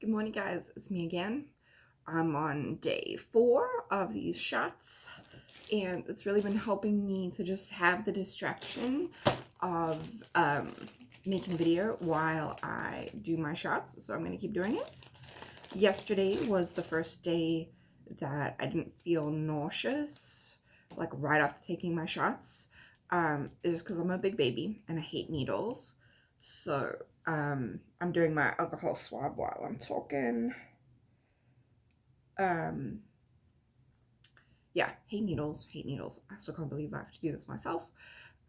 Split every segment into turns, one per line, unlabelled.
Good morning, guys. It's me again. I'm on day 4 of these shots, and it's really been helping me to just have the distraction of making a video while I do my shots. So I'm going to keep doing it. Yesterday was the first day that I didn't feel nauseous, like right after taking my shots. It's just because I'm a big baby and I hate needles. So I'm doing my alcohol swab while I'm talking. Yeah, hate needles, hate needles. I still can't believe I have to do this myself.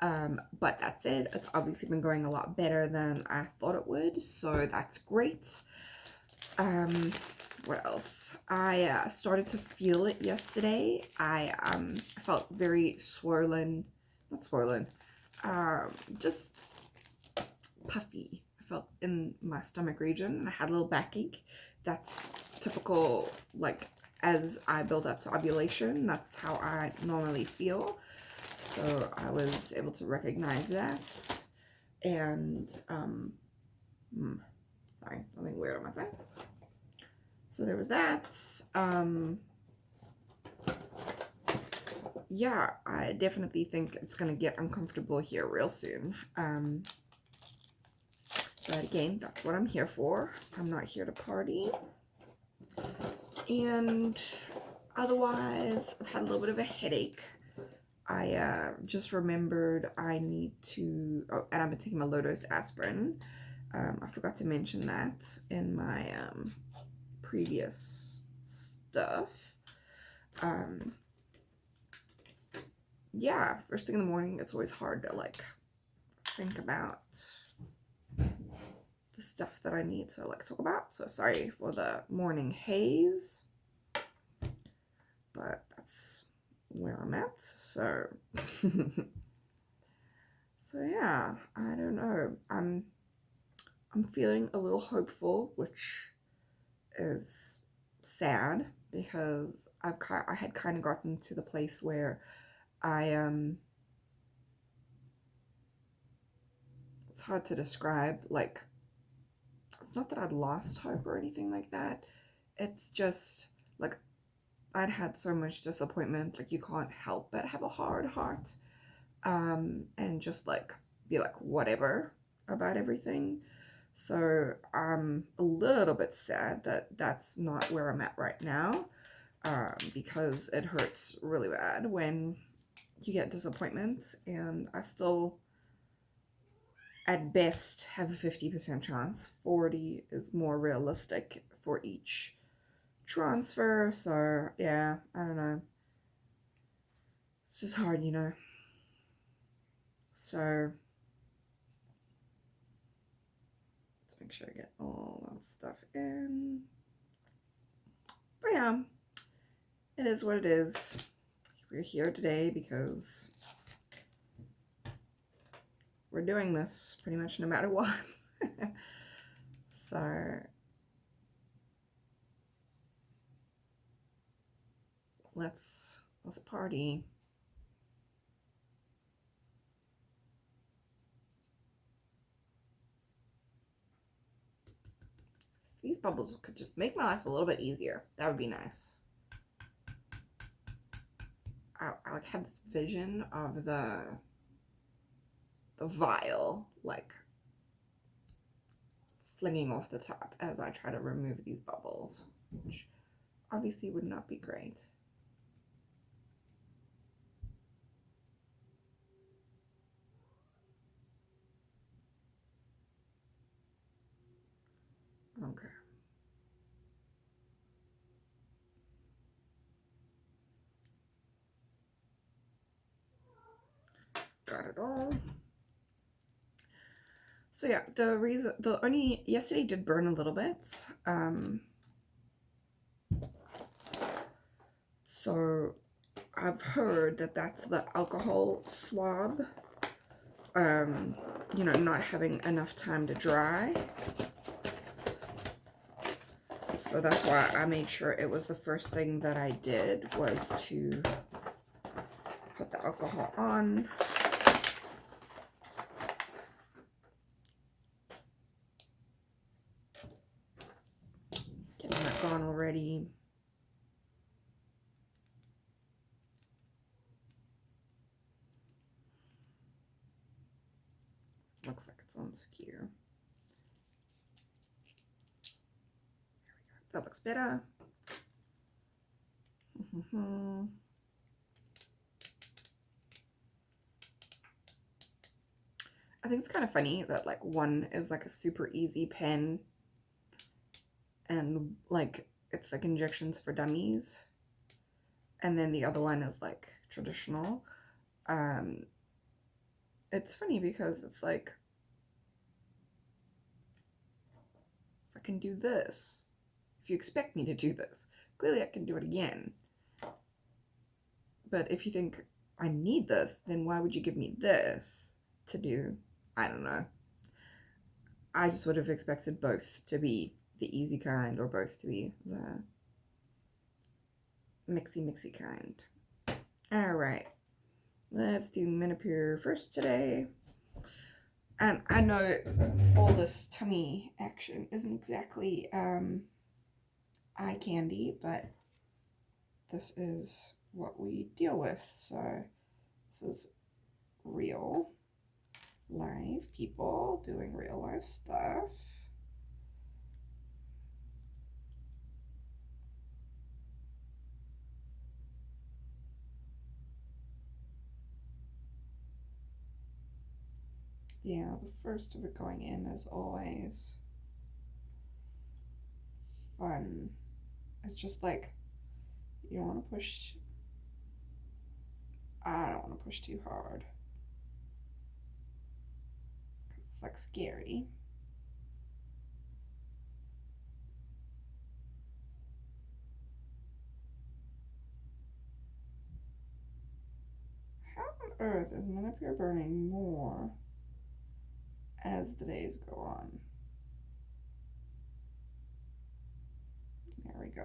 But that's it. It's obviously been going a lot better than I thought it would, so that's great. What else? I started to feel it yesterday. I felt very swollen, not swollen, just puffy. I felt in my stomach region, and I had a little backache. That's typical, like, as I build up to ovulation. That's how I normally feel. So I was able to recognize that. And, sorry, something weird on my side. So there was that. Yeah, I definitely think it's gonna get uncomfortable here real soon. But again, that's what I'm here for. I'm not here to party. And otherwise, I've had a little bit of a headache. I just remembered I need to, oh, and I've been taking my low-dose aspirin. I forgot to mention that in my previous stuff. Yeah, first thing in the morning, it's always hard to like think about the stuff that I need to like talk about. So sorry for the morning haze, but that's where I'm at. So so yeah, I don't know. I'm feeling a little hopeful, which is sad because I had kind of gotten to the place where I it's hard to describe. Like, it's not that I'd lost hope or anything like that. It's just like I'd had so much disappointment. Like, you can't help but have a hard heart, and just like be like whatever about everything. So I'm a little bit sad that that's not where I'm at right now, because it hurts really bad when you get disappointment, and I still at best have a 50% chance. 40 is more realistic for each transfer. So yeah, I don't know. It's just hard, you know. So let's make sure I get all that stuff in. But yeah, it is what it is. We're here today because we're doing this pretty much no matter what. So let's party. These bubbles could just make my life a little bit easier. That would be nice. I like have this vision of the vial like flinging off the top as I try to remove these bubbles, which obviously would not be great. Okay. Got it all. So yeah, the only, yesterday did burn a little bit. So I've heard that that's the alcohol swab. You know, not having enough time to dry. So that's why I made sure it was the first thing that I did, was to put the alcohol on. not gone already. Looks like it's on skew. There we go. That looks better. I think it's kind of funny that like one is like a super easy pen and like it's like injections for dummies, and then the other one is like traditional. It's funny because it's like, if I can do this, if you expect me to do this, clearly I can do it again. But if you think I need this, then why would you give me this to do? I don't know. I just would have expected both to be the easy kind or both to be the mixy kind. All right, let's do Menopur first today. And I know all this tummy action isn't exactly eye candy, but this is what we deal with. So this is real live people doing real life stuff. Yeah, the first of it going in is always fun. It's just like, you don't want to push. I don't want to push too hard. It's like scary. How on earth is Menopur burning more as the days go on? There we go.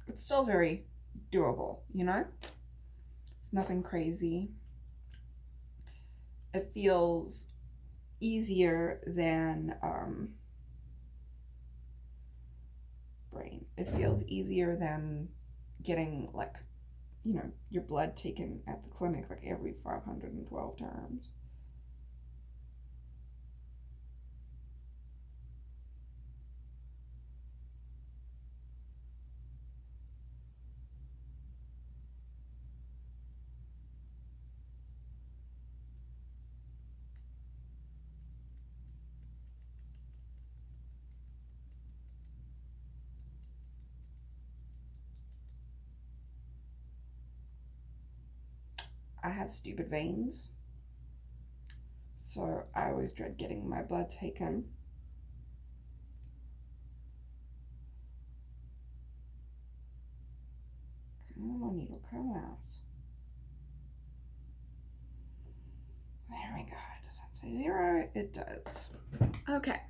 It's still very doable, you know? It's nothing crazy. It feels easier than brain. It feels easier than getting like, you know, your blood taken at the clinic like every 512 times. I have stupid veins, so I always dread getting my blood taken. Come on, needle, come out. There we go. Does that say 0? It does. Okay.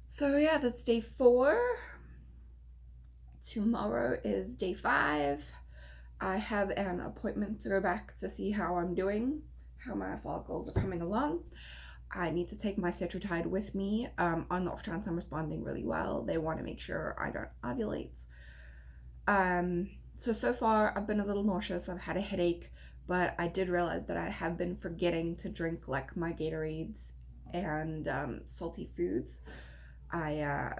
So yeah, that's day 4. Tomorrow is day 5. I have an appointment to go back to see how I'm doing, how my follicles are coming along. I need to take my Cetrotide with me. On the off chance I'm responding really well, they want to make sure I don't ovulate. So far I've been a little nauseous. I've had a headache, but I did realize that I have been forgetting to drink like my Gatorades and salty foods. I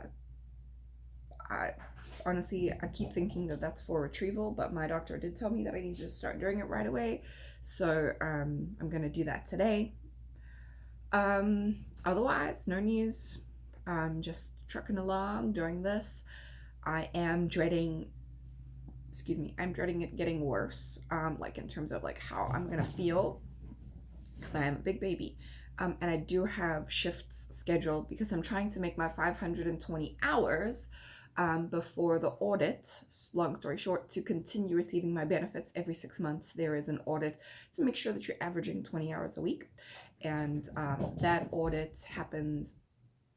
honestly, I keep thinking that that's for retrieval, but my doctor did tell me that I need to start doing it right away. So I'm gonna do that today. Otherwise, no news. I'm just trucking along during this. I am dreading, I'm dreading it getting worse, like in terms of like how I'm gonna feel, because I am a big baby. And I do have shifts scheduled because I'm trying to make my 520 hours before the audit. Long story short, to continue receiving my benefits every 6 months, there is an audit to make sure that you're averaging 20 hours a week. And that audit happens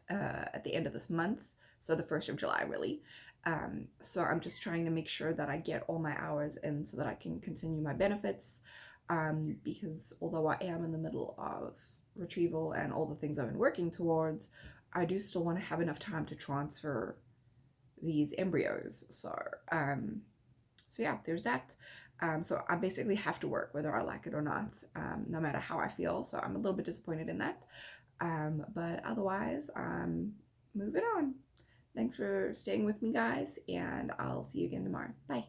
at the end of this month, so the 1st of July, really. So I'm just trying to make sure that I get all my hours in so that I can continue my benefits, because although I am in the middle of retrieval and all the things I've been working towards, I do still want to have enough time to transfer these embryos. So yeah, there's that. So I basically have to work whether I like it or not, no matter how I feel. So I'm a little bit disappointed in that. But otherwise, I'm moving on. Thanks for staying with me, guys, and I'll see you again tomorrow. Bye.